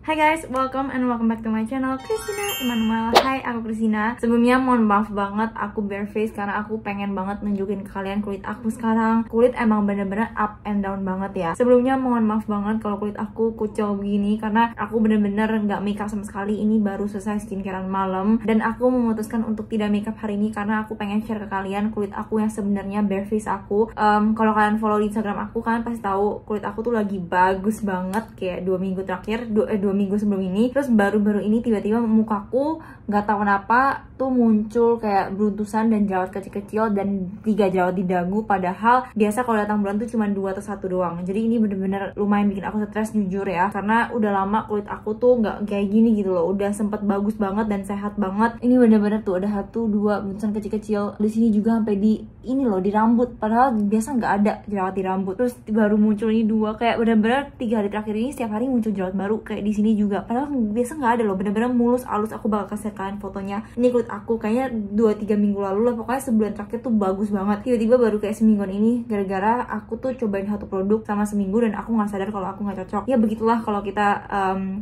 Hai guys, welcome back to my channel Christina Emmanuel. Hai, aku Christina. Sebelumnya mohon maaf banget aku bare face karena aku pengen banget nunjukin ke kalian kulit aku sekarang. Kulit emang bener-bener up and down banget ya. Sebelumnya mohon maaf banget kalau kulit aku kucel begini karena aku bener-bener nggak makeup sama sekali. Ini baru selesai skincarean malam dan aku memutuskan untuk tidak makeup hari ini karena aku pengen share ke kalian kulit aku yang sebenarnya bare face aku. Kalau kalian follow di Instagram aku, kalian pasti tahu kulit aku tuh lagi bagus banget kayak 2 minggu terakhir, 2 minggu sebelum ini. Terus baru-baru ini tiba-tiba mukaku nggak tahu kenapa tuh muncul kayak beruntusan dan jerawat kecil-kecil dan 3 jerawat di dagu, padahal biasa kalau datang bulan tuh cuma 2 atau 1 doang. Jadi ini bener-bener lumayan bikin aku stres jujur ya, karena udah lama kulit aku tuh nggak kayak gini gitu loh. Udah sempet bagus banget dan sehat banget. Ini bener-bener tuh ada 1-2 beruntusan kecil-kecil di sini juga, sampai di ini loh, di rambut, padahal biasa nggak ada jerawat di rambut. Terus baru muncul ini 2, kayak bener-bener 3 hari terakhir ini setiap hari muncul jerawat baru kayak di sini juga, padahal biasa nggak ada loh. Bener-bener mulus halus. Aku bakal kasih kalian fotonya. Ini kulit aku kayaknya 2-3 minggu lalu lah, pokoknya sebulan terakhir tuh bagus banget. Tiba-tiba baru kayak semingguan ini gara-gara aku tuh cobain satu produk sama seminggu dan aku nggak sadar kalau aku nggak cocok. Ya begitulah kalau kita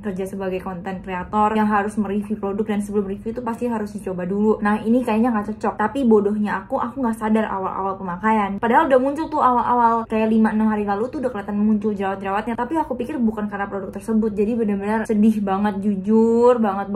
kerja sebagai konten kreator yang harus mereview produk, dan sebelum review tuh pasti harus dicoba dulu. Nah ini kayaknya nggak cocok, tapi bodohnya aku nggak sadar awal-awal pemakaian. Padahal udah muncul tuh awal-awal kayak 5-6 hari lalu tuh udah kelihatan muncul jerawat-jerawatnya, tapi aku pikir bukan karena produk tersebut. Jadi bener-bener sedih banget, jujur banget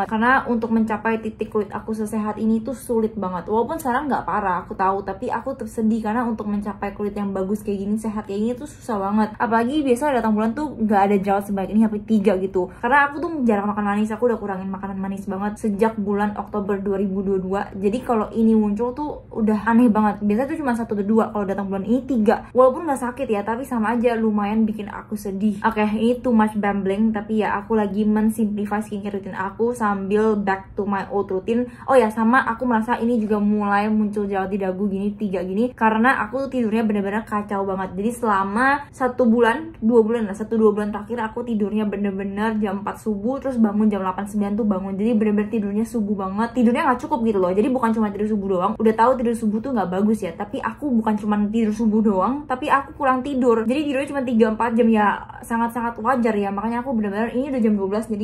karena untuk mencapai titik kulit aku sesehat ini tuh sulit banget. Walaupun sekarang nggak parah, aku tahu, tapi aku tetap sedih karena untuk mencapai kulit yang bagus kayak gini, sehat kayak gini tuh susah banget. Apalagi biasa datang bulan tuh nggak ada jerawat sebaik ini, sampai 3 gitu. Karena aku tuh jarang makan manis, aku udah kurangin makanan manis banget sejak bulan Oktober 2022. Jadi kalau ini muncul tuh udah aneh banget. Biasanya tuh cuma 1-2, kalau datang bulan ini 3. Walaupun nggak sakit ya, tapi sama aja lumayan bikin aku sedih. Oke, ini too much rambling, tapi ya aku lagi mensimplify skincare routine aku sambil back to my old routine. Oh ya, sama aku merasa ini juga mulai muncul jerawat di dagu gini, 3 gini, karena aku tidurnya bener-bener kacau banget. Jadi selama 1 bulan, 2 bulan lah, 1-2 bulan terakhir aku tidurnya bener-bener jam 4 subuh, terus bangun jam 8-9 tuh bangun. Jadi bener-bener tidurnya subuh banget, tidurnya nggak cukup gitu loh. Jadi bukan cuma tidur subuh doang, udah tahu tidur subuh tuh nggak bagus ya, tapi aku bukan cuma tidur subuh doang, tapi aku kurang tidur. Jadi tidurnya cuma 3-4 jam ya, sangat-sangat wajar ya. Makanya aku bener-bener, ini udah jam 12, jadi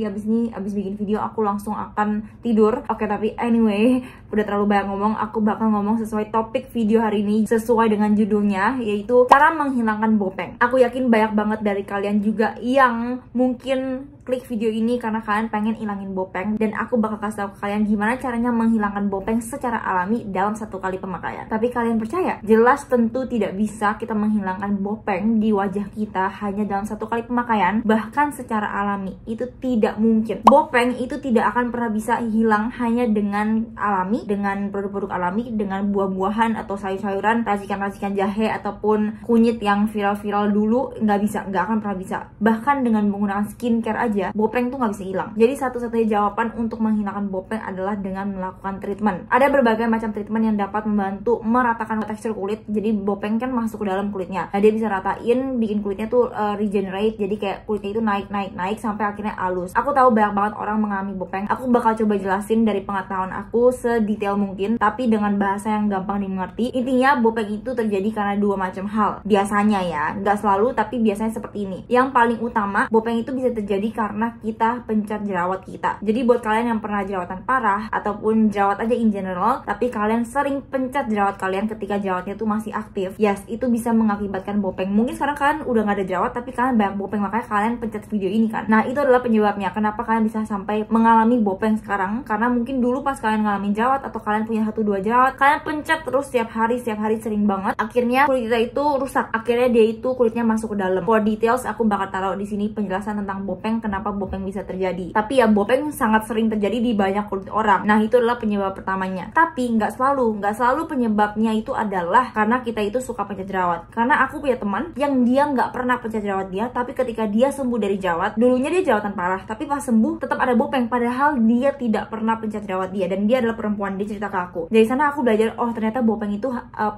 abis bikin video aku langsung akan tidur. Oke, tapi anyway, udah terlalu banyak ngomong. Aku bakal ngomong sesuai topik video hari ini, sesuai dengan judulnya, yaitu cara menghilangkan bopeng. Aku yakin banyak banget dari kalian juga yang mungkin klik video ini karena kalian pengen ilangin bopeng, dan aku bakal kasih tahu ke kalian gimana caranya menghilangkan bopeng secara alami dalam 1 kali pemakaian. Tapi kalian percaya? Jelas tentu tidak bisa kita menghilangkan bopeng di wajah kita hanya dalam 1 kali pemakaian, bahkan secara alami itu tidak mungkin. Bopeng itu tidak akan pernah bisa hilang hanya dengan alami, dengan produk-produk alami, dengan buah-buahan atau sayur-sayuran, racikan-racikan jahe ataupun kunyit yang viral-viral dulu. Nggak bisa, nggak akan pernah bisa. Bahkan dengan menggunakan skincare aja bopeng tuh nggak bisa hilang. Jadi satu-satunya jawaban untuk menghilangkan bopeng adalah dengan melakukan treatment. Ada berbagai macam treatment yang dapat membantu meratakan tekstur kulit. Jadi bopeng kan masuk ke dalam kulitnya, nah dia bisa ratain, bikin kulitnya tuh regenerate. Jadi kayak kulitnya itu naik sampai akhirnya halus. Aku tahu banyak banget orang mengalami bopeng. Aku bakal coba jelasin dari pengetahuan aku sedetail mungkin, tapi dengan bahasa yang gampang dimengerti. Intinya bopeng itu terjadi karena 2 macam hal. Biasanya ya, nggak selalu, tapi biasanya seperti ini. Yang paling utama, bopeng itu bisa terjadi karena kita pencet jerawat kita. Jadi buat kalian yang pernah jerawatan parah ataupun jerawat aja in general, tapi kalian sering pencet jerawat kalian ketika jerawatnya tuh masih aktif, yes, itu bisa mengakibatkan bopeng. Mungkin sekarang kalian udah nggak ada jerawat tapi kalian banyak bopeng, makanya kalian pencet video ini kan. Nah itu adalah penyebabnya kenapa kalian bisa sampai mengalami bopeng sekarang, karena mungkin dulu pas kalian ngalamin jerawat atau kalian punya 1-2 jerawat, kalian pencet terus setiap hari sering banget, akhirnya kulit kita itu rusak, akhirnya dia itu kulitnya masuk ke dalam. For details aku bakal taruh di sini penjelasan tentang bopeng, kenapa bopeng bisa terjadi. Tapi ya bopeng sangat sering terjadi di banyak kulit orang. Nah itu adalah penyebab pertamanya. Tapi nggak selalu penyebabnya itu adalah karena kita itu suka pencet jerawat. Karena aku punya teman yang dia nggak pernah pencet jerawat dia, tapi ketika dia sembuh dari jerawat, dulunya dia jerawatan parah, tapi pas sembuh tetap ada bopeng, padahal dia tidak pernah pencet jerawat dia, dan dia adalah perempuan. Dia cerita ke aku. Dari sana aku belajar, oh ternyata bopeng itu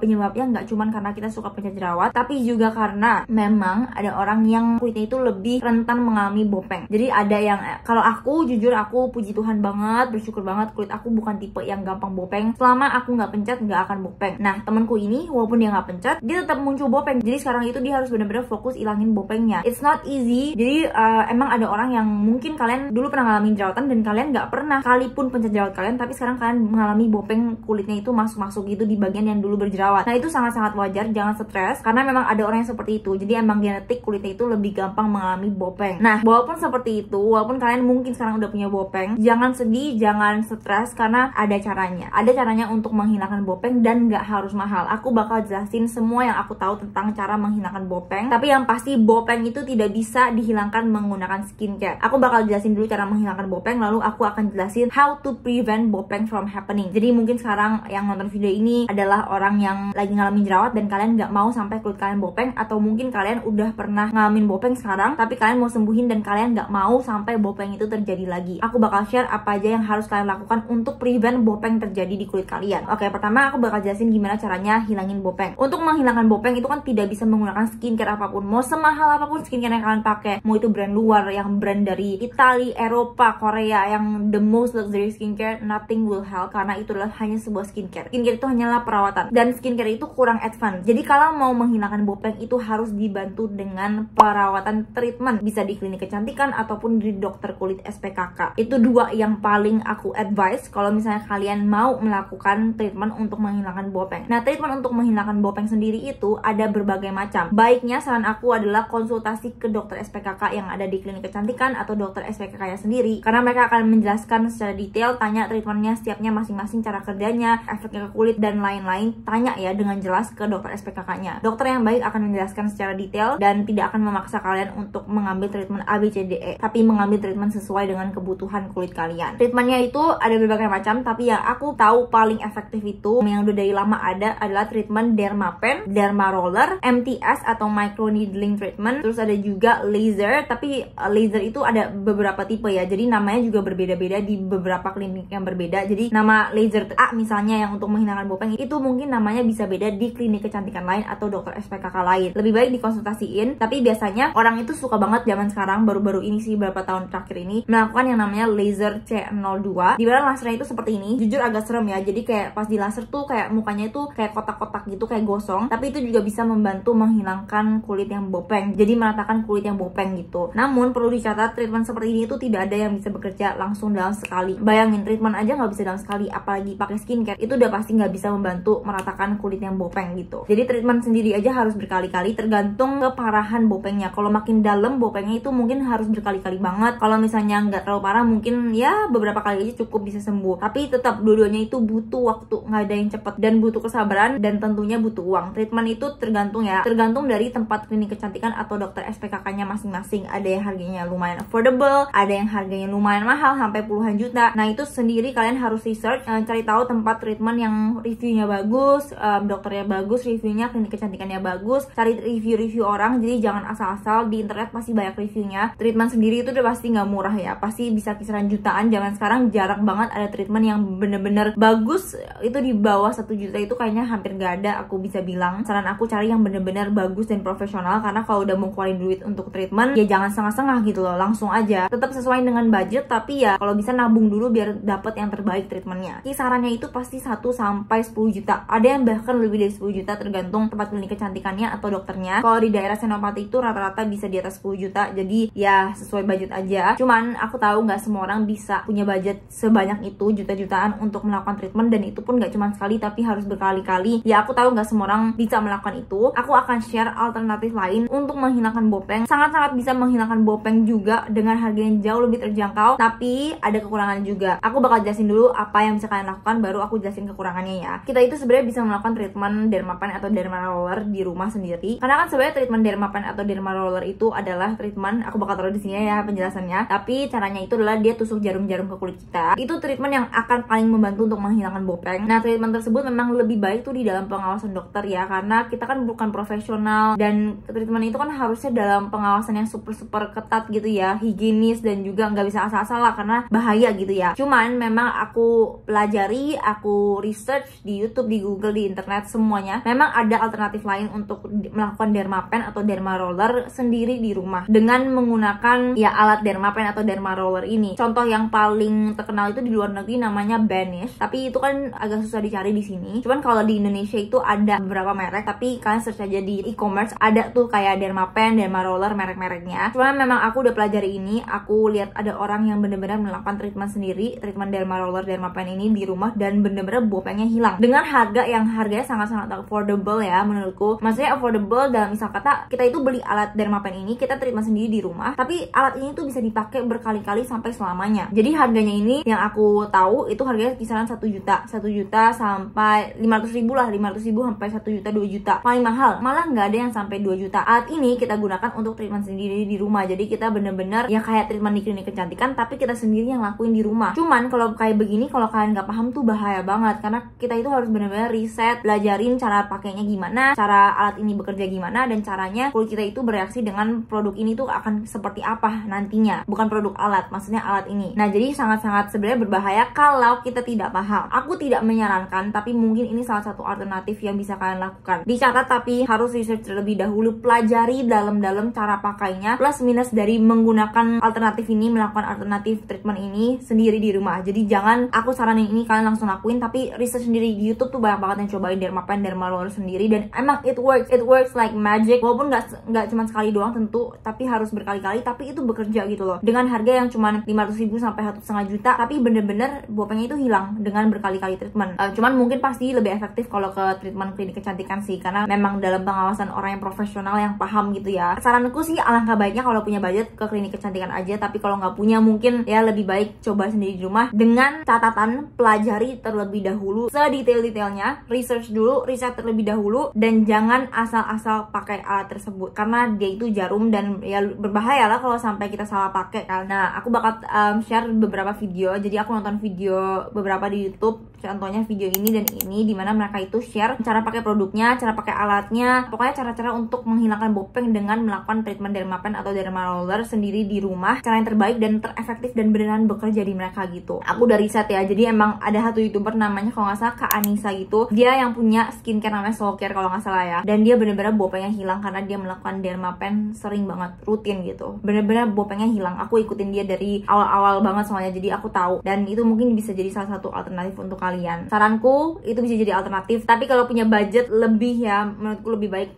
penyebabnya nggak cuma karena kita suka pencet jerawat, tapi juga karena memang ada orang yang kulitnya itu lebih rentan mengalami bopeng. Jadi ada yang, kalau aku jujur, aku puji Tuhan banget, bersyukur banget kulit aku bukan tipe yang gampang bopeng. Selama aku nggak pencet nggak akan bopeng. Nah temanku ini walaupun dia nggak pencet, dia tetap muncul bopeng. Jadi sekarang itu dia harus benar-benar fokus ilangin bopengnya. It's not easy. Jadi emang ada orang yang mungkin kalian dulu pernah ngalamin jerawatan dan kalian nggak pernah kalipun pencet jerawat kalian, tapi sekarang kalian mengalami bopeng kulitnya itu masuk-masuk gitu di bagian yang dulu berjerawat. Nah itu sangat-sangat wajar, jangan stres karena memang ada orang yang seperti itu. Jadi emang genetik kulitnya itu lebih gampang mengalami bopeng. Nah walaupun seperti itu, walaupun kalian mungkin sekarang udah punya bopeng, jangan sedih, jangan stres karena ada caranya. Ada caranya untuk menghilangkan bopeng dan nggak harus mahal. Aku bakal jelasin semua yang aku tahu tentang cara menghilangkan bopeng. Tapi yang pasti bopeng itu tidak bisa dihilangkan menggunakan skincare. Aku bakal jelasin dulu cara menghilangkan bopeng, lalu aku akan jelasin how to prevent bopeng from happening. Jadi mungkin sekarang yang nonton video ini adalah orang yang lagi ngalamin jerawat dan kalian nggak mau sampai kulit kalian bopeng, atau mungkin kalian udah pernah ngalamin bopeng sekarang tapi kalian mau sembuhin dan kalian nggak mau sampai bopeng itu terjadi lagi. Aku bakal share apa aja yang harus kalian lakukan untuk prevent bopeng terjadi di kulit kalian. Oke, pertama aku bakal jelasin gimana caranya hilangin bopeng. Untuk menghilangkan bopeng itu kan tidak bisa menggunakan skincare apapun. Mau semahal apapun skincare yang kalian pakai, mau itu brand luar, yang brand dari Italia, Eropa, Korea, yang the most luxury skincare, nothing will help karena itu adalah hanya sebuah skincare. Skincare itu hanyalah perawatan dan skincare itu kurang advance. Jadi kalau mau menghilangkan bopeng itu harus dibantu dengan perawatan treatment, bisa di klinik kecantikan ataupun di dokter kulit SPKK. Itu dua yang paling aku advice kalau misalnya kalian mau melakukan treatment untuk menghilangkan bopeng. Nah, treatment untuk menghilangkan bopeng sendiri itu ada berbagai macam. Baiknya saran aku adalah konsultasi ke dokter SPKK yang ada di klinik kecantikan atau dokter SPKK-nya sendiri, karena mereka akan menjelaskan secara detail, tanya treatmentnya setiapnya masing-masing, cara kerjanya, efeknya ke kulit dan lain-lain. Tanya ya dengan jelas ke dokter SPKK-nya. Dokter yang baik akan menjelaskan secara detail dan tidak akan memaksa kalian untuk mengambil treatment ABCDE, tapi mengambil treatment sesuai dengan kebutuhan kulit kalian. Treatmentnya itu ada berbagai macam, tapi yang aku tahu paling efektif itu yang udah dari lama ada adalah treatment dermapen, derma roller, MTS atau micro needling treatment. Terus ada juga laser, tapi laser itu ada beberapa tipe ya, jadi namanya juga berbeda-beda di beberapa klinik yang berbeda. Jadi nama laser A misalnya yang untuk menghilangkan bopeng itu mungkin namanya bisa beda di klinik kecantikan lain atau dokter SPKK lain. Lebih baik dikonsultasiin. Tapi biasanya orang itu suka banget zaman sekarang, baru-baru ini sih, beberapa tahun terakhir ini, melakukan yang namanya laser C02, di mana lasernya itu seperti ini. Jujur agak serem ya, jadi kayak pas di laser tuh kayak mukanya itu kayak kotak-kotak gitu, kayak gosong, tapi itu juga bisa membantu menghilangkan kulit yang bopeng, jadi meratakan kulit yang bopeng gitu. Namun perlu dicatat, treatment seperti ini itu tidak ada yang bisa bekerja langsung dalam sekali. Bayangin, treatment aja nggak bisa dalam sekali, apalagi pakai skincare, itu udah pasti nggak bisa membantu meratakan kulit yang bopeng gitu. Jadi treatment sendiri aja harus berkali-kali, tergantung keparahan bopengnya. Kalau makin dalam bopengnya itu mungkin harus berkali-kali banget. Kalau misalnya nggak terlalu parah, mungkin ya beberapa kali aja cukup bisa sembuh. Tapi tetap dua-duanya itu butuh waktu, nggak ada yang cepet, dan butuh kesabaran, dan tentunya butuh uang. Treatment itu tergantung ya, tergantung dari tempat klinik kecantikan atau dokter SPKK-nya masing-masing. Ada yang harganya lumayan affordable, ada yang harganya lumayan mahal sampai puluhan juta. Nah itu sendiri kalian harus research, cari tahu tempat treatment yang reviewnya bagus, dokternya bagus, reviewnya, klinik kecantikannya bagus. Cari review-review orang, jadi jangan asal-asal. Di internet pasti banyak reviewnya. Treatment sendiri itu udah pasti nggak murah ya, pasti bisa kisaran jutaan. Zaman sekarang jarang banget ada treatment yang bener-bener bagus itu di bawah 1 juta, itu kayaknya hampir nggak ada, aku bisa bilang. Saran aku cari yang bener-bener bagus dan profesional, karena kalau udah mau keluarin duit untuk treatment ya jangan setengah-setengah gitu loh, langsung aja. Tetap sesuai dengan budget, tapi ya kalau bisa nabung dulu biar dapet yang terbaik treatmentnya. Kisarannya itu pasti 1 sampai 10 juta, ada yang bahkan lebih dari 10 juta tergantung tempat klinik kecantikannya atau dokternya. Kalau di daerah Senopati itu rata-rata bisa di atas 10 juta, jadi ya sesuai budget aja. Cuman aku tahu nggak semua orang bisa punya budget sebanyak itu, juta-jutaan untuk melakukan treatment, dan itu pun nggak cuma sekali tapi harus berkali-kali. Ya aku tahu nggak semua orang bisa melakukan itu. Aku akan share alternatif lain untuk menghilangkan bopeng. Sangat-sangat bisa menghilangkan bopeng juga dengan harga yang jauh lebih terjangkau, tapi ada kekurangan juga. Aku bakal jelasin dulu apa yang bisa kalian lakukan, baru aku jelasin kekurangannya ya. Kita itu sebenarnya bisa melakukan treatment dermapen atau derma roller di rumah sendiri, karena kan sebenarnya treatment dermapen atau derma roller itu adalah treatment, aku bakal taruh di sini ya penjelasannya, tapi caranya itu adalah dia tusuk jarum-jarum ke kulit kita. Itu treatment yang akan paling membantu untuk menghilangkan bopeng. Nah treatment tersebut memang lebih baik tuh di dalam pengawasan dokter ya, karena kita kan bukan profesional, dan treatment itu kan harusnya dalam pengawasan yang super ketat gitu ya, higienis, dan juga nggak bisa asal-asal lah karena bahaya gitu ya. Cuman memang aku pelajari, aku research di YouTube, di Google, di internet, semuanya memang ada alternatif lain untuk melakukan dermapen atau derma roller sendiri di rumah dengan menggunakan ya alat dermapen atau derma roller ini. Contoh yang paling terkenal itu di luar negeri namanya Banish, tapi itu kan agak susah dicari di sini. Cuman kalau di Indonesia itu ada beberapa merek, tapi kalian search aja di e-commerce, ada tuh kayak dermapen, derma roller, merek-mereknya. Cuman memang memang aku udah pelajari ini, aku lihat ada orang yang bener-bener melakukan treatment sendiri, treatment derma roller, dermapen ini di rumah, dan bener-bener bopengnya hilang dengan harga yang harganya sangat-sangat affordable ya menurutku. Maksudnya affordable dalam misal kata kita itu beli alat dermapen ini, kita treatment sendiri di rumah, tapi alat ini tuh bisa dipakai berkali-kali sampai selamanya. Jadi harganya ini yang aku tahu itu harganya kisaran 1 juta sampai 500.000 lah, 500.000 sampai 1 juta, 2 juta. Paling mahal malah nggak ada yang sampai 2 juta. Alat ini kita gunakan untuk treatment sendiri di rumah. Jadi kita bener-bener ya kayak treatment di klinik kecantikan, tapi kita sendiri yang lakuin di rumah. Cuman kalau kayak begini, kalau kalian nggak paham tuh bahaya banget, karena kita itu harus bener-bener riset, belajarin cara pakainya gimana, cara alat ini bekerja gimana, dan caranya kulit kita itu bereaksi dengan produk ini tuh akan seperti apa nantinya. Bukan produk alat, maksudnya alat ini. Nah, jadi sangat-sangat sebenarnya berbahaya kalau kita tidak paham. Aku tidak menyarankan, tapi mungkin ini salah satu alternatif yang bisa kalian lakukan. Dicatat tapi harus research terlebih dahulu, pelajari dalam-dalam cara pakainya, plus minus dari menggunakan alternatif ini, melakukan alternatif treatment ini sendiri di rumah. Jadi jangan aku saranin ini kalian langsung lakuin, tapi research sendiri di YouTube tuh banyak banget yang cobain dermapen, derma roller sendiri, dan emang it works like magic. Walaupun nggak cuma sekali doang tentu, tapi harus berkali-kali, tapi itu bekerja gitu loh. Dengan harga yang cuma 500.000 sampai 1,5 juta, tapi bener-bener bopengnya itu hilang dengan berkali-kali treatment. Cuman mungkin pasti lebih efektif kalau ke treatment klinik kecantikan sih, karena memang dalam pengawasan orang yang profesional yang paham gitu ya. Saranku sih alangkah baiknya kalau punya budget ke klinik kecantikan aja, tapi kalau nggak punya mungkin ya lebih baik coba sendiri di rumah, dengan catatan pelajari terlebih dahulu sedetail-detailnya, research dulu, riset terlebih dahulu, dan jangan asal-asal pakai alat tersebut karena dia itu jarum dan ya berbahaya lah kalau sampai kita salah pakai. Karena aku bakal share beberapa video, jadi aku nonton video beberapa di YouTube, contohnya video ini dan ini, dimana mereka itu share cara pakai produknya, cara pakai alatnya, pokoknya cara-cara untuk menghilangkan bopeng dengan melakukan treatment dermapen atau derma roller sendiri di rumah, cara yang terbaik dan terefektif dan beneran bekerja di mereka gitu. Aku udah riset ya, jadi emang ada satu YouTuber namanya kalau nggak salah Kak Anissa gitu, dia yang punya skincare namanya Soul Care kalau nggak salah ya, dan dia bener-bener bopengnya hilang karena dia melakukan dermapen sering banget, rutin gitu, bener-bener bopengnya hilang. Aku ikutin dia dari awal-awal banget soalnya, jadi aku tahu, dan itu mungkin bisa jadi salah satu alternatif untuk kalian. Saranku itu bisa jadi alternatif, tapi kalau punya budget lebih ya, menurutku lebih baik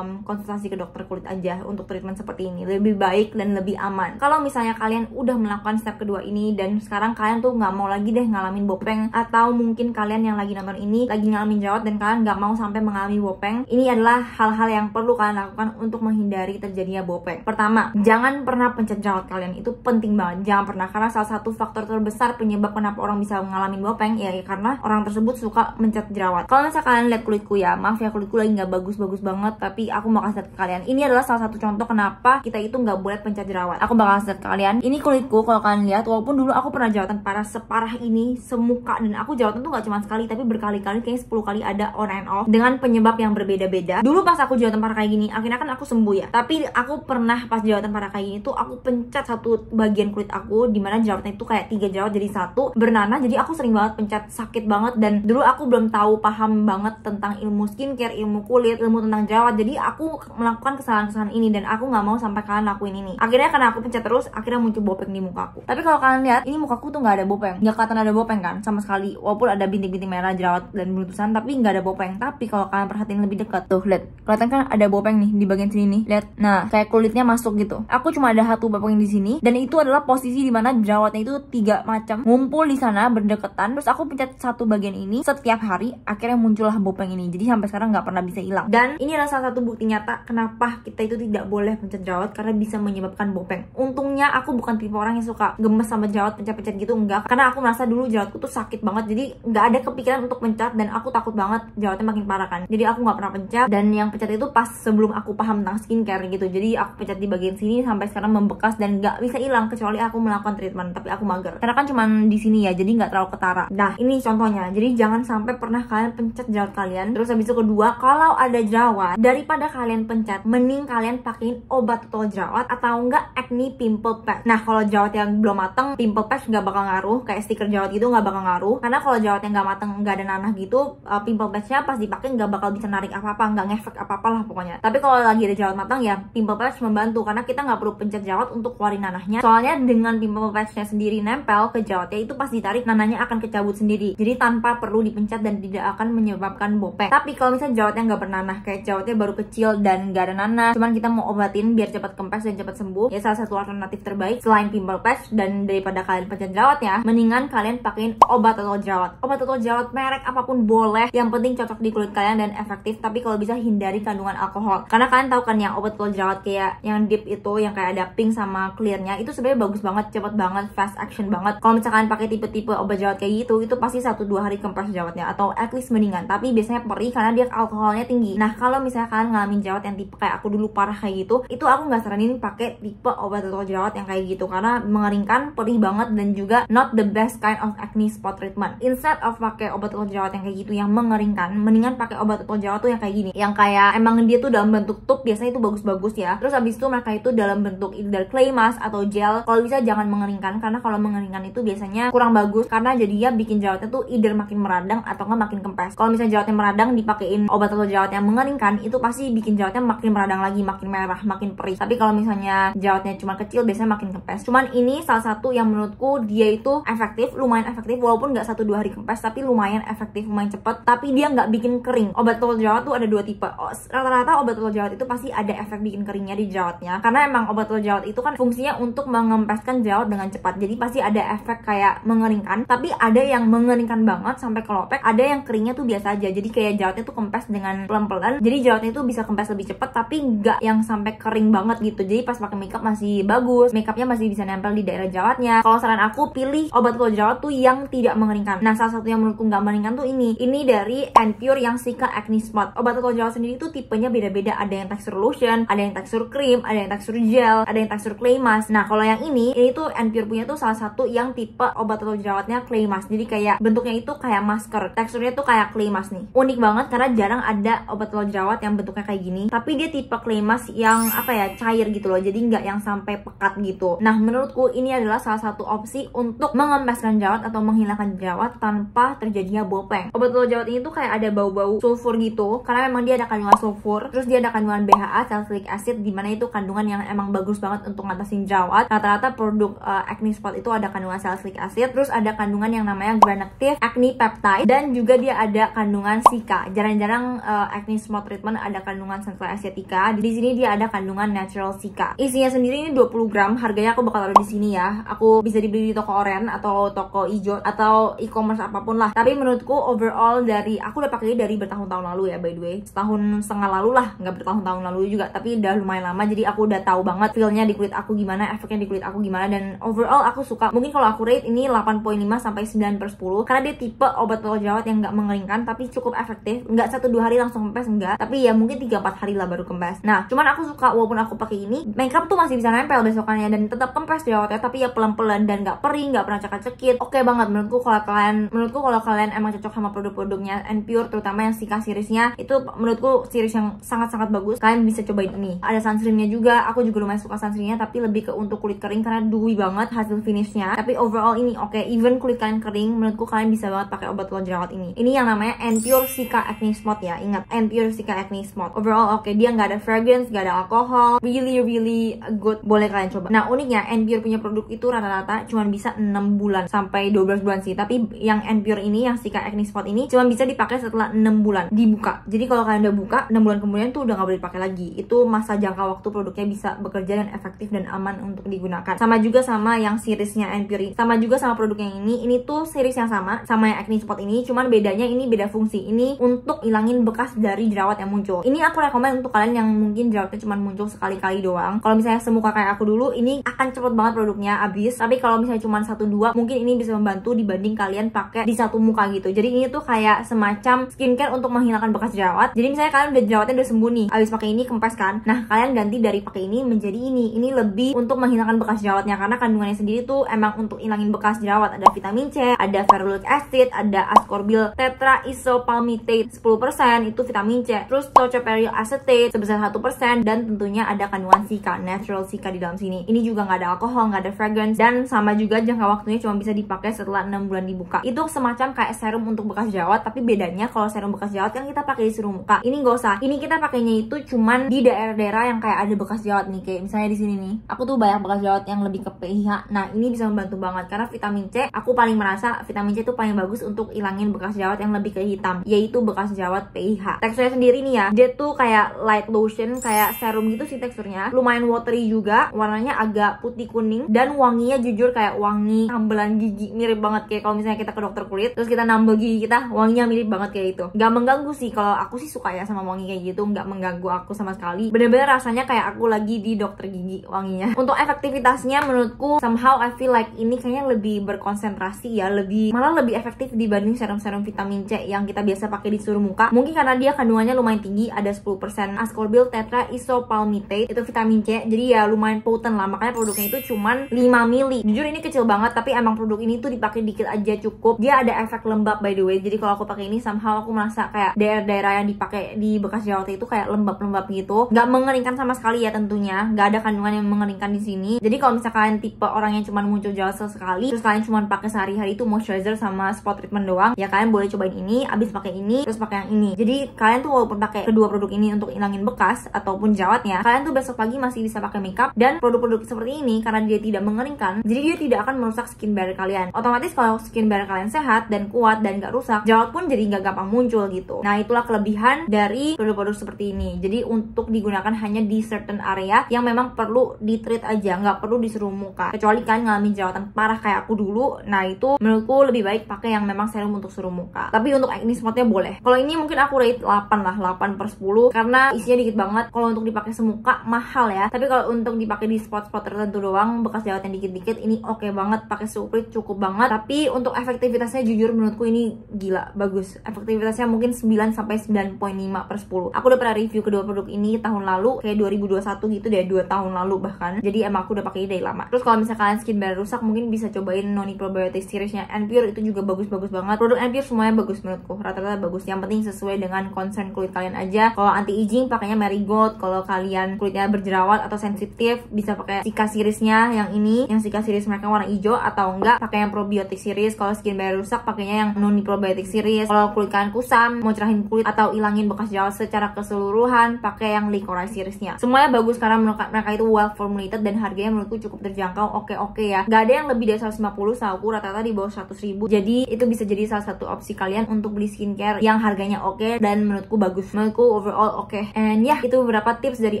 konsultasi ke dokter kulit aja untuk treatment seperti ini, lebih baik dan lebih aman. Kalau misalnya kalian udah melakukan step kedua ini dan sekarang kalian tuh nggak mau lagi deh ngalamin bopeng, atau mungkin kalian yang lagi nonton ini lagi ngalamin jerawat dan kalian nggak mau sampai mengalami bopeng, ini adalah hal-hal yang perlu kalian lakukan untuk menghindari terjadinya bopeng. Pertama, jangan pernah pencet jerawat kalian, itu penting banget, jangan pernah, karena salah satu faktor terbesar penyebab kenapa orang bisa mengalami bopeng ya karena orang tersebut suka mencet jerawat. Kalau misalnya kalian lihat kulitku ya, maaf ya kulitku lagi nggak bagus-bagus banget, tapi aku mau kasih lihat ke kalian, ini adalah salah satu contoh kenapa kita itu nggak boleh pencet jerawat. Aku bakal kasih lihat ke kalian, ini kulitku kalau kalian lihat, walaupun dulu aku pernah jerawatan parah separah ini semuka, dan aku jerawatan tuh nggak cuma sekali tapi berkali-kali, kayaknya 10 kali ada on and off dengan penyebab yang berbeda-beda. Dulu pas aku jerawatan parah kayak gini, akhirnya kan aku sembuh ya, tapi aku pernah pas jerawatan parah kayak gini tuh aku pencet satu bagian kulit aku, dimana jerawatnya itu kayak 3 jerawat jadi satu bernanah, jadi aku sering banget pencet, sakit banget. Dan dulu aku belum tahu paham banget tentang ilmu skincare, ilmu kulit, ilmu tentang jerawat, jadi aku melakukan kesalahan-kesalahan ini dan aku nggak mau sampai kalian lakuin ini. Akhirnya karena aku pencet terus, akhirnya muncul bopeng di mukaku. Tapi kalau kalian lihat, ini mukaku tuh nggak ada bopeng, nggak kelihatan ada bopeng kan sama sekali, walaupun ada bintik-bintik merah jerawat dan beruntusan, tapi nggak ada bopeng. Tapi kalau kalian perhatiin lebih dekat tuh, lihat, kelihatan kan ada bopeng nih di bagian sini nih, lihat, nah kayak kulitnya masuk gitu. Aku cuma ada satu bopeng di sini, dan itu adalah posisi dimana jerawatnya itu 3 macam ngumpul di sana berdekatan. Terus aku pencet satu bagian ini setiap hari, akhirnya muncullah bopeng ini. Jadi sampai sekarang nggak pernah bisa hilang. Dan ini adalah salah satu bukti nyata kenapa kita itu tidak boleh pencet jerawat, karena bisa menyebabkan bopeng. Untungnya aku bukan tipe orang yang suka gemes sama jerawat, pencet-pencet gitu, enggak, karena aku merasa dulu jerawatku tuh sakit banget, jadi nggak ada kepikiran untuk pencet, dan aku takut banget jerawatnya makin parah kan, jadi aku nggak pernah pencet. Dan yang pencet itu pas sebelum aku paham tentang skincare gitu, jadi aku pencet di bagian sini sampai sekarang membekas dan nggak bisa hilang kecuali aku melakukan treatment, tapi aku mager karena kan cuman di sini ya, jadi nggak terlalu ketara. Nah ini contohnya, jadi jangan sampai pernah kalian pencet jerawat kalian. Terus habis itu kedua, kalau ada jerawat, daripada kalian pencet, mending kalian pakein obat total jerawat atau enggak acne pimple patch. Nah kalau jerawat yang belum mateng, pimple patch nggak bakal ngaruh, kayak stiker jerawat gitu nggak bakal ngaruh, karena kalau jerawat yang nggak mateng, nggak ada nanah gitu, pimple patchnya pas dipakai nggak bakal bisa narik apa-apa, nggak ngefek apa-apa lah pokoknya. Tapi kalau lagi ada jerawat matang ya pimple patch membantu, karena kita nggak perlu pencet jerawat untuk keluarin nanahnya, soalnya dengan pimple patchnya sendiri nempel ke jerawatnya, itu pas ditarik nanahnya akan kecabut sendiri, jadi tanpa perlu dipencet dan tidak akan menyebabkan bopeng. Tapi kalau misalnya jerawatnya nggak bernanah, kayak jerawatnya baru kecil dan nggak ada nanah, cuman kita mau obatin biar cepat kempes dan cepat sembuh. Ya salah satu alternatif terbaik selain pimple patch, dan daripada kalian pencet jerawatnya, mendingan kalian pakein obat atau jerawat. Obat atau jerawat merek apapun boleh, yang penting cocok di kulit kalian dan efektif. Tapi kalau bisa hindari kandungan alkohol, karena kalian tahu kan yang obat atau jerawat kayak yang deep itu, yang kayak ada pink sama clearnya, itu sebenarnya bagus banget, cepet banget, fast action banget. Kalau misalkan pakai tipe-tipe obat jerawat kayak gitu, itu pasti 1-2 hari kempes jerawatnya, atau at least mendingan. Tapi biasanya perih karena dia alkoholnya tinggi. Nah kalau misalnya kalian ngalamin jerawat yang tipe kayak aku dulu parah kayak gitu, itu aku nggak saranin pakai tipe obat atau jerawat yang kayak gitu, karena mengeringkan, perih banget, dan juga not the best kind of acne spot treatment. Instead of pakai obat atau jerawat yang kayak gitu yang mengeringkan, mendingan pakai obat atau jerawat tuh yang kayak gini, yang kayak emang dia tuh dalam bentuk tube, biasanya itu bagus-bagus ya. Terus abis itu mereka itu dalam bentuk either clay mask atau gel. Kalau bisa jangan mengeringkan, karena kalau mengeringkan itu biasanya kurang bagus, karena jadinya bikin jerawatnya tuh either makin meradang atau nggak makin kempes. Kalau misalnya jerawatnya meradang dipakein obat atau jerawat yang mengeringkan, itu pasti bikin jerawatnya makin meradang lagi, makin merah, makin perih. Tapi kalau misalnya jerawatnya cuma kecil, biasanya makin kempes. Cuman ini salah satu yang menurutku dia itu efektif, lumayan efektif, walaupun nggak 1-2 hari kempes, tapi lumayan efektif, lumayan cepet. Tapi dia nggak bikin kering. Obat atau jerawat tuh ada 2 tipe. Rata-rata obat atau jerawat itu pasti ada efek bikin keringnya di jerawatnya, karena emang obat atau jerawat itu kan fungsinya untuk mengempeskan jerawat dengan cepat. Jadi pasti ada efek kayak mengeringkan, tapi ada yang mengeringkan banget sampai kelopek, ada yang keringnya tuh biasa aja. Jadi kayak jerawatnya tuh kempes dengan pelan-pelan. Jadi jerawatnya itu bisa kempes lebih cepat, tapi nggak yang sampai kering banget gitu. Jadi pas pakai makeup masih bagus, makeupnya masih bisa nempel di daerah jerawatnya. Kalau saran aku, pilih obat atau jerawat tuh yang tidak mengeringkan. Nah salah satu yang menurutku nggak mengeringkan tuh ini dari Anpure yang Cica Acne Spot. Obat atau jerawat sendiri tuh tipenya beda-beda. Ada yang tekstur lotion, ada yang tekstur krim, ada yang tekstur gel, ada yang tekstur clay mask. Nah kalau yang ini tuh Anpure punya tuh salah satu yang tipe obat atau jerawatnya clay mask. Jadi kayak bentuknya itu kayak masker, teksturnya tuh kayak clay mask nih. Unik banget karena jarang ada obat atau jerawat yang bentuknya kayak gini, tapi dia tipe clay mask yang apa ya, cair gitu loh, jadi nggak yang sampai pekat gitu. Nah menurutku ini adalah salah satu opsi untuk mengempeskan jerawat atau menghilangkan jerawat tanpa terjadinya bopeng. Obat atau jerawat ini tuh kayak ada bau-bau sulfur gitu, karena memang dia ada kandungan sulfur, terus dia ada kandungan BHA, salicylic acid, dimana itu kandungan yang emang bagus banget untuk ngatasin jerawat. Rata-rata produk acne spot itu ada kandungan salicylic acid, terus ada kandungan yang namanya Granactive Acne Peptide, dan juga dia ada kandungan Cica. Jarang-jarang acne spot treatment ada kandungan salicylic asiatica. Di sini dia ada kandungan natural Cica. Isinya sendiri ini 20 gram. Harganya aku bakal taruh di sini ya. Aku bisa dibeli di toko oren atau toko ijo atau e-commerce apapun lah. Tapi menurutku overall dari aku udah pakai dari bertahun-tahun lalu ya, by the way. Setahun setengah lalu lah, nggak bertahun-tahun lalu juga, tapi udah lumayan lama. Jadi aku udah tahu banget feelnya di kulit aku gimana, efeknya di kulit aku gimana, dan overall aku suka. Mungkin kalau aku rate ini 8.5 sampai 9/10 karena dia tipe obat atau jerawat yang nggak mengeringkan tapi cukup efektif. Nggak 1-2 hari langsung kempes, enggak, tapi ya mungkin 3-4 hari lah baru kempes. Nah cuman aku suka walaupun aku pakai ini, makeup tuh masih bisa nempel besokannya dan tetap kempes jerawatnya, tapi ya pelan-pelan dan nggak perih, nggak pernah cekit-cekit. Oke banget menurutku kalau kalian emang cocok sama produk-produknya Anpure, terutama yang Cica seriesnya, itu menurutku series yang sangat-sangat bagus. Kalian bisa cobain ini. Ada sunscreennya juga, aku juga lumayan suka sunscreennya, tapi lebih ke untuk kulit kering karena dewy banget hasil finishnya. Tapi overall ini oke. Even kulit kalian kering, menurutku kalian bisa banget pakai obat atau jerawat ini. Ini yang namanya Anpure Cica Acne Spot ya, ingat Anpure Cica Acne Spot. Overall oke, dia nggak ada fragrance, nggak ada alkohol, really good, boleh kalian coba. Nah uniknya Anpure punya produk itu rata-rata cuma bisa 6 bulan sampai 12 bulan sih, tapi yang Anpure ini, yang Cica Acne Spot ini cuma bisa dipakai setelah 6 bulan dibuka. Jadi kalau kalian udah buka 6 bulan kemudian tuh udah nggak boleh dipakai lagi. Itu masa jangka waktu produknya bisa bekerja dan efektif dan aman untuk digunakan. Sama juga sama yang seriesnya Anpure, sama juga sama produk yang ini tuh series yang sama yang Acne Spot ini, cuman bedanya ini beda fungsi. Ini untuk ilangin bekas dari jerawat yang muncul. Ini aku rekomen untuk kalian yang mungkin jerawatnya cuma muncul sekali-kali doang. Kalau misalnya semuka kayak aku dulu, ini akan cepet banget produknya habis. Tapi kalau misalnya cuma 1-2, mungkin ini bisa membantu dibanding kalian pakai di satu muka gitu. Jadi ini tuh kayak semacam skincare untuk menghilangkan bekas jerawat. Jadi misalnya kalian udah jerawatnya udah sembuh nih, habis pakai ini kempes kan. Nah, kalian ganti dari pakai ini menjadi ini. Ini lebih untuk menghilangkan bekas jerawatnya karena kandungannya sendiri tuh emang untuk hilangin bekas jerawat. Ada vitamin C, ada ferulic acid, ada ascorbyl tetraisopalmitate 10%, itu vitamin C. Terus tocopheryl acetate sebesar 1%, dan tentunya ada kandungan Cica, natural Cica di dalam sini. Ini juga nggak ada alkohol, nggak ada fragrance, dan sama juga jangka waktunya cuma bisa dipakai setelah 6 bulan dibuka. Itu semacam kayak serum untuk bekas jerawat, tapi bedanya kalau serum bekas jerawat kan kita pakai di serum muka. Ini nggak usah. Ini kita pakainya itu cuman di daerah-daerah yang kayak ada bekas jerawat nih, kayak misalnya di sini nih. Aku tuh banyak bekas jerawat yang lebih ke PH. Nah, ini bisa membantu banget karena vitamin C, aku paling merasa vitamin C itu paling bagus untuk ilangin bekas jerawat yang lebih ke hitam, yaitu bekas jerawat PH. Teksturnya sendiri nih ya, dia tuh kayak light lotion, kayak serum gitu sih teksturnya. Lumayan watery juga, warnanya agak putih kuning, dan wanginya jujur kayak wangi ambelan gigi, mirip banget kayak kalau misalnya kita ke dokter kulit terus kita nambel gigi kita, wanginya mirip banget kayak itu. Gak mengganggu sih, kalau aku sih suka ya sama wangi kayak gitu, gak mengganggu aku sama sekali. Bener-bener rasanya kayak aku lagi di dokter gigi wanginya. Untuk efektivitasnya menurutku somehow I feel like ini kayaknya lebih berkonsentrasi ya, malah lebih efektif dibanding serum-serum vitamin C yang kita biasa pakai di seluruh muka. Mungkin karena dia kandungannya lumayan tinggi, ada 10% ascorbyl tetra isopalmitate, itu vitamin C, jadi ya lumayan potent lah, makanya produknya itu cuman 5 mili. Jujur ini kecil banget, tapi emang produk ini tuh dipakai dikit aja cukup. Dia ada efek lembab by the way, jadi kalau aku pakai ini somehow aku merasa kayak daerah-daerah yang dipakai di bekas jerawat itu kayak lembab-lembab gitu, nggak mengeringkan sama sekali ya tentunya, nggak ada kandungan yang mengeringkan di sini. Jadi kalau misalkan kalian tipe orang yang cuma muncul jerawat sekali, terus kalian cuma pakai sehari-hari itu moisturizer sama spot treatment doang, ya kalian boleh cobain ini, abis pakai ini terus pakai yang ini. Jadi kalian tuh walaupun pakai kedua produk ini untuk ilangin bekas ataupun jerawatnya, kalian tuh besok pagi masih bisa pakai makeup. Dan produk-produk seperti ini karena dia tidak mengeringkan, jadi dia tidak akan merusak skin barrier kalian. Otomatis kalau skin barrier kalian sehat dan kuat dan gak rusak, jerawat pun jadi gak gampang muncul gitu. Nah itulah kelebihan dari produk-produk seperti ini. Jadi untuk digunakan hanya di certain area yang memang perlu di treat aja, nggak perlu di seluruh muka. Kecuali kalian ngalamin jerawatan parah kayak aku dulu, nah itu menurutku lebih baik pakai yang memang serum untuk seluruh muka. Tapi untuk acne spotnya boleh. Kalau ini mungkin aku rate 8 lah, 8/10 karena isinya dikit banget. Kalau untuk dipakai semuka mahal ya, tapi kalau untuk dipakai di spot-spot tertentu doang, bekas jerawat yang dikit-dikit, ini oke banget, pakai Suprit cukup banget. Tapi untuk efektivitasnya jujur menurutku ini gila, bagus. Efektivitasnya mungkin 9-9.5/10. Aku udah pernah review kedua produk ini tahun lalu, kayak 2021 gitu deh, 2 tahun lalu bahkan. Jadi emang aku udah pakai dari lama. Terus kalau misalnya kalian skin barrier rusak, mungkin bisa cobain Noni Probiotic seriesnya Anpure, itu juga bagus-bagus banget. Produk Anpure semuanya bagus menurutku, rata-rata bagus. Yang penting sesuai dengan concern kulit kalian aja. Kalau anti aging pakainya Marigold, kalau kalian kulitnya berjerawat atau sensitif bisa pakai Sika seriesnya yang ini, yang Sika series mereka warna hijau, atau enggak pakai yang Probiotic series. Kalau skin barrier rusak pakainya yang Noni Probiotic series. Kalau kulit kalian kusam, mau cerahin kulit atau ilangin bekas jerawat secara keseluruhan, pakai yang Licorice seriesnya. Semuanya bagus karena mereka itu well formulated dan harganya menurutku cukup terjangkau. Oke ya, gak ada yang lebih dari 150, setahu rata-rata di bawah 100.000. Jadi itu bisa jadi salah satu opsi kalian untuk beli skincare yang harganya oke dan menurutku bagus. Menurutku overall oke. And ya, itu beberapa tips dari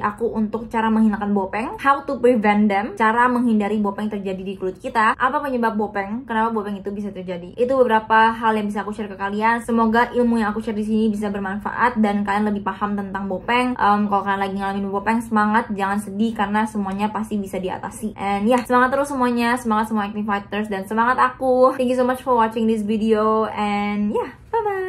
aku untuk cara menghilangkan bopeng, how to prevent them, cara menghindari bopeng terjadi di kulit kita, apa penyebab bopeng, kenapa bopeng itu bisa terjadi. Itu beberapa hal yang bisa aku share ke kalian. Semoga ilmu yang aku share di sini bisa bermanfaat dan kalian lebih paham tentang bopeng. Kalau kalian lagi ngalamin bopeng, semangat, jangan sedih karena semuanya pasti bisa diatasi. And ya, semangat terus semuanya, semangat semua acne fighters dan semangat aku. Thank you so much for watching this video and yeah, bye bye.